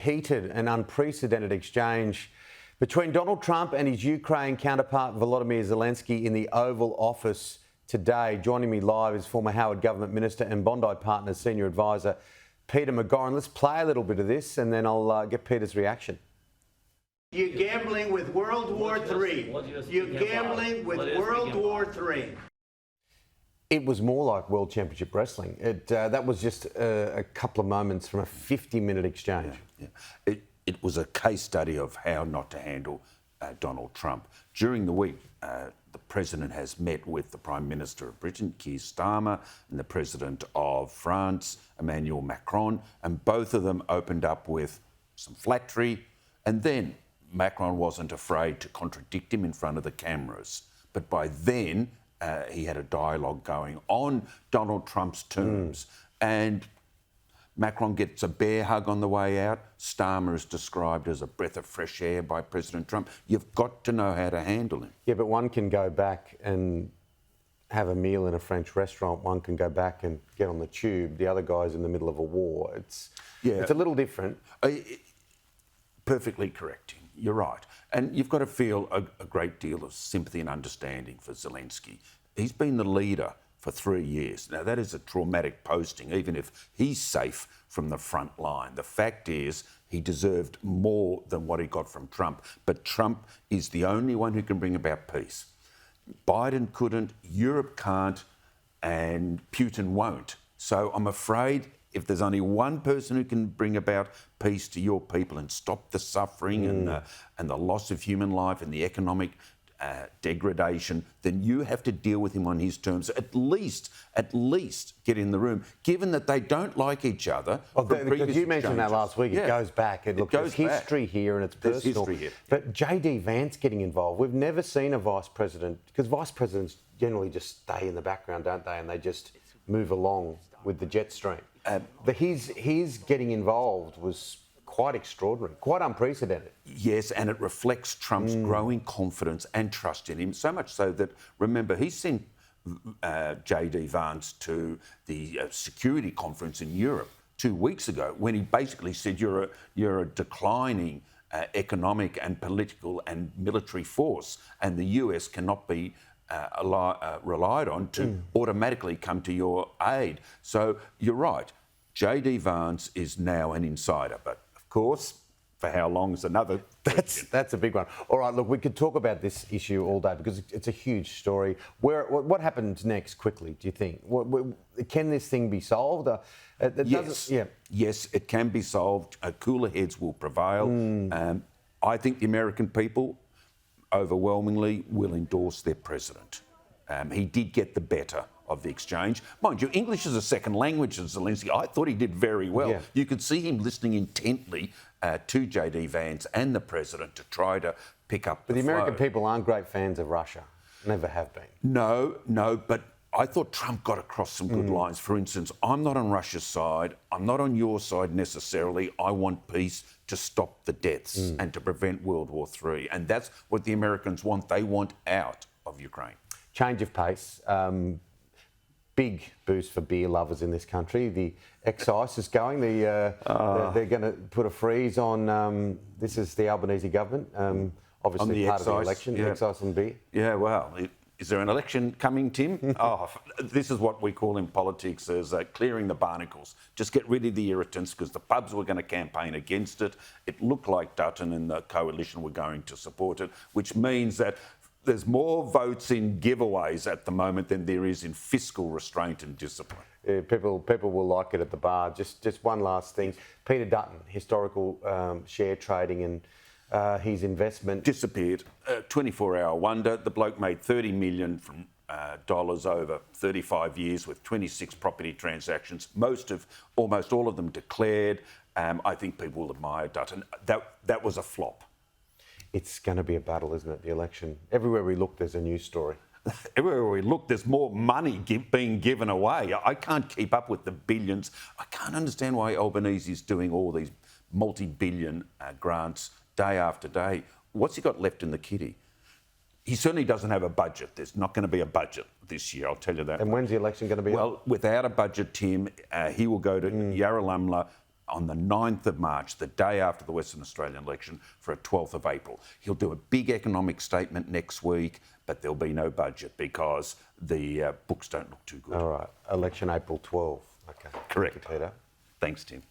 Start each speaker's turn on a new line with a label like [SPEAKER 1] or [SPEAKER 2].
[SPEAKER 1] Heated and unprecedented exchange between Donald Trump and his Ukraine counterpart Volodymyr Zelenskyy in the Oval Office today. Joining me live is former Howard Government Minister and Bondi Partners Senior Advisor Peter McGauran. Let's play a little bit of this and then I'll get Peter's reaction.
[SPEAKER 2] You're gambling with World War III. You're gambling with World War III.
[SPEAKER 1] It was more like World Championship Wrestling. That was just a couple of moments from a 50-minute exchange.
[SPEAKER 3] Yeah. It was a case study of how not to handle Donald Trump. During the week, the President has met with the Prime Minister of Britain, Keir Starmer, and the President of France, Emmanuel Macron, and both of them opened up with some flattery, and then Macron wasn't afraid to contradict him in front of the cameras. But by then, he had a dialogue going on Donald Trump's terms. And Macron gets a bear hug on the way out. Starmer is described as a breath of fresh air by President Trump. You've got to know how to handle him.
[SPEAKER 1] Yeah, but one can go back and have a meal in a French restaurant. One can go back and get on the tube. The other guy's in the middle of a war. It's a little different.
[SPEAKER 3] Perfectly correct. You're right. And you've got to feel a great deal of sympathy and understanding for Zelenskyy. He's been the leader for 3 years. Now, that is a traumatic posting, even if he's safe from the front line. The fact is, he deserved more than what he got from Trump. But Trump is the only one who can bring about peace. Biden couldn't, Europe can't, and Putin won't. So I'm afraid if there's only one person who can bring about peace to your people and stop the suffering and the loss of human life and the economic degradation, then you have to deal with him on his terms. At least get in the room, given that they don't like each other.
[SPEAKER 1] Because you mentioned that last week. It goes back. There's history here and it's personal.
[SPEAKER 3] History here.
[SPEAKER 1] But J.D. Vance getting involved. We've never seen a vice president, because vice presidents generally just stay in the background, don't they? And they just move along with the jet stream. But his getting involved was quite extraordinary, quite unprecedented.
[SPEAKER 3] Yes, and it reflects Trump's growing confidence and trust in him, so much so that, remember, he sent J.D. Vance to the security conference in Europe 2 weeks ago when he basically said you're a declining economic and political and military force, and the US cannot be relied on to automatically come to your aid. So you're right, J.D. Vance is now an insider, but of course, for how long is another question.
[SPEAKER 1] That's a big one. All right, look, we could talk about this issue all day because it's a huge story. What happens next, quickly, do you think? Can this thing be solved?
[SPEAKER 3] Yes, it can be solved. Cooler heads will prevail. I think the American people overwhelmingly will endorse their president. He did get the better of the exchange. Mind you, English is a second language of Zelenskyy. I thought he did very well. Yeah. You could see him listening intently to J.D. Vance and the president to try to pick up the flow.
[SPEAKER 1] But the American people aren't great fans of Russia. Never have been.
[SPEAKER 3] No, but I thought Trump got across some good lines. For instance, I'm not on Russia's side. I'm not on your side necessarily. I want peace to stop the deaths and to prevent World War III. And that's what the Americans want. They want out of Ukraine.
[SPEAKER 1] Change of pace. Big boost for beer lovers in this country. The excise is going. They're going to put a freeze on. This is the Albanese government. Obviously, part of the election.
[SPEAKER 3] Yeah.
[SPEAKER 1] Excise on beer.
[SPEAKER 3] Yeah, well, is there an election coming, Tim? This is what we call in politics as clearing the barnacles. Just get rid of the irritants, because the pubs were going to campaign against it. It looked like Dutton and the coalition were going to support it, which means that there's more votes in giveaways at the moment than there is in fiscal restraint and discipline.
[SPEAKER 1] Yeah, people will like it at the bar. Just one last thing. Peter Dutton, historical share trading and his investment
[SPEAKER 3] disappeared. 24-hour wonder. The bloke made $30 million from dollars over 35 years with 26 property transactions. Almost all of them declared. I think people will admire Dutton. That was a flop.
[SPEAKER 1] It's going to be a battle, isn't it, the election? Everywhere we look, there's a news story.
[SPEAKER 3] Everywhere we look, there's more money being given away. I can't keep up with the billions. I can't understand why Albanese is doing all these multi-billion grants day after day. What's he got left in the kitty? He certainly doesn't have a budget. There's not going to be a budget this year, I'll tell you that.
[SPEAKER 1] And when's the election going to be?
[SPEAKER 3] Well, without a budget, Tim, he will go to Yarralumbla on the 9th of March, the day after the Western Australian election, for a 12th of April. He'll do a big economic statement next week, but there'll be no budget because the books don't look too good.
[SPEAKER 1] All right. Election April 12. Okay.
[SPEAKER 3] Correct.
[SPEAKER 1] Thank you, Peter.
[SPEAKER 3] Thanks, Tim.